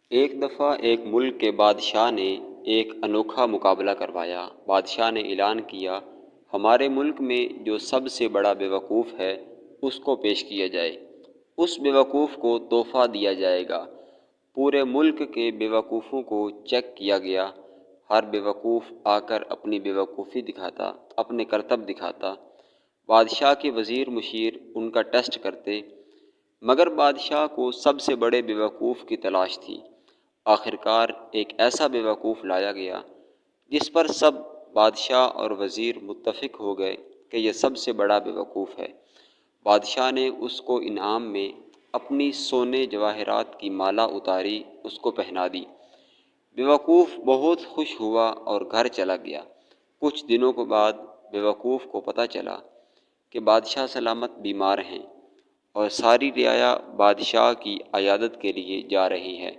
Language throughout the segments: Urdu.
ایک دفعہ ایک ملک کے بادشاہ نے ایک انوکھا مقابلہ کروایا۔ بادشاہ نے اعلان کیا، ہمارے ملک میں جو سب سے بڑا بیوقوف ہے اس کو پیش کیا جائے۔ اس بیوقوف کو تحفہ دیا جائے گا۔ پورے ملک کے بیوقوفوں کو چیک کیا گیا۔ ہر بیوقوف آ کر اپنی بیوقوفی دکھاتا، اپنے کرتب دکھاتا۔ بادشاہ کے وزیر مشیر ان کا ٹیسٹ کرتے، مگر بادشاہ کو سب سے بڑے بیوقوف کی تلاش تھی۔ آخرکار ایک ایسا بیوقوف لایا گیا جس پر سب بادشاہ اور وزیر متفق ہو گئے کہ یہ سب سے بڑا بیوقوف ہے۔ بادشاہ نے اس کو انعام میں اپنی سونے جواہرات کی مالا اتاری، اس کو پہنا دی۔ بیوقوف بہت خوش ہوا اور گھر چلا گیا۔ کچھ دنوں کے بعد بیوقوف کو پتہ چلا کہ بادشاہ سلامت بیمار ہیں اور ساری رعایا بادشاہ کی عیادت کے لیے جا رہی ہے۔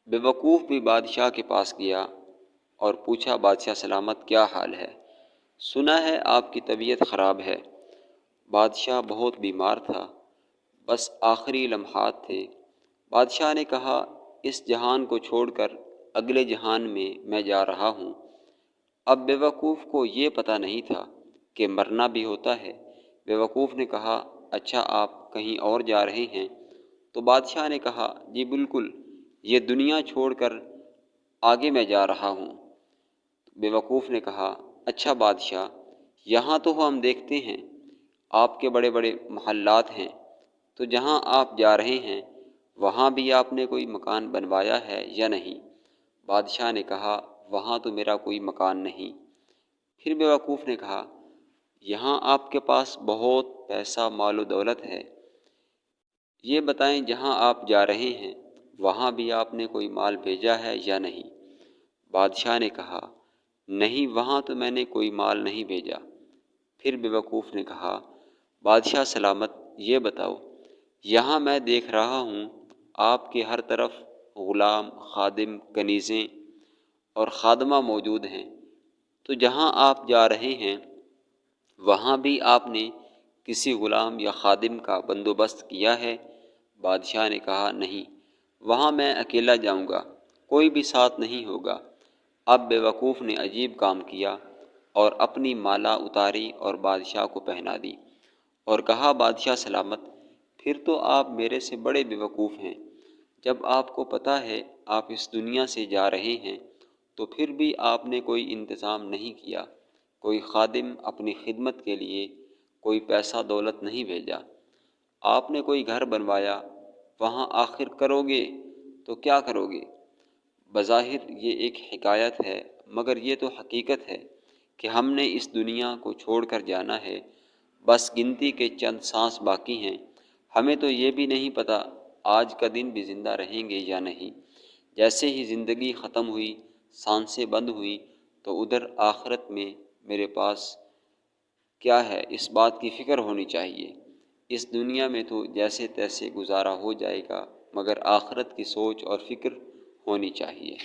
بیوقوف بھی بادشاہ کے پاس گیا اور پوچھا، بادشاہ سلامت کیا حال ہے؟ سنا ہے آپ کی طبیعت خراب ہے۔ بادشاہ بہت بیمار تھا، بس آخری لمحات تھے۔ بادشاہ نے کہا، اس جہان کو چھوڑ کر اگلے جہان میں جا رہا ہوں۔ اب بیوقوف کو یہ پتہ نہیں تھا کہ مرنا بھی ہوتا ہے۔ بیوقوف نے کہا، اچھا آپ کہیں اور جا رہے ہیں؟ تو بادشاہ نے کہا، جی بالکل، یہ دنیا چھوڑ کر آگے میں جا رہا ہوں۔ بیوقوف نے کہا، اچھا بادشاہ، یہاں تو ہم دیکھتے ہیں آپ کے بڑے بڑے محلات ہیں، تو جہاں آپ جا رہے ہیں وہاں بھی آپ نے کوئی مکان بنوایا ہے یا نہیں؟ بادشاہ نے کہا، وہاں تو میرا کوئی مکان نہیں۔ پھر بیوقوف نے کہا، یہاں آپ کے پاس بہت پیسہ مال و دولت ہے، یہ بتائیں جہاں آپ جا رہے ہیں وہاں بھی آپ نے کوئی مال بھیجا ہے یا نہیں؟ بادشاہ نے کہا، نہیں، وہاں تو میں نے کوئی مال نہیں بھیجا۔ پھر بیوقوف نے کہا، بادشاہ سلامت یہ بتاؤ، یہاں میں دیکھ رہا ہوں آپ کے ہر طرف غلام، خادم، کنیزیں اور خادمہ موجود ہیں، تو جہاں آپ جا رہے ہیں وہاں بھی آپ نے کسی غلام یا خادم کا بندوبست کیا ہے؟ بادشاہ نے کہا، نہیں، وہاں میں اکیلا جاؤں گا، کوئی بھی ساتھ نہیں ہوگا۔ اب بیوقوف نے عجیب کام کیا اور اپنی مالا اتاری اور بادشاہ کو پہنا دی اور کہا، بادشاہ سلامت، پھر تو آپ میرے سے بڑے بیوقوف ہیں۔ جب آپ کو پتہ ہے آپ اس دنیا سے جا رہے ہیں تو پھر بھی آپ نے کوئی انتظام نہیں کیا، کوئی خادم اپنی خدمت کے لیے، کوئی پیسہ دولت نہیں بھیجا۔ آپ نے کوئی گھر بنوایا، وہاں آخر کرو گے تو کیا کرو گے؟ بظاہر یہ ایک حکایت ہے، مگر یہ تو حقیقت ہے کہ ہم نے اس دنیا کو چھوڑ کر جانا ہے، بس گنتی کے چند سانس باقی ہیں۔ ہمیں تو یہ بھی نہیں پتہ آج کا دن بھی زندہ رہیں گے یا نہیں۔ جیسے ہی زندگی ختم ہوئی، سانسیں بند ہوئیں، تو ادھر آخرت میں میرے پاس کیا ہے، اس بات کی فکر ہونی چاہیے۔ اس دنیا میں تو جیسے تیسے گزارا ہو جائے گا، مگر آخرت کی سوچ اور فکر ہونی چاہیے۔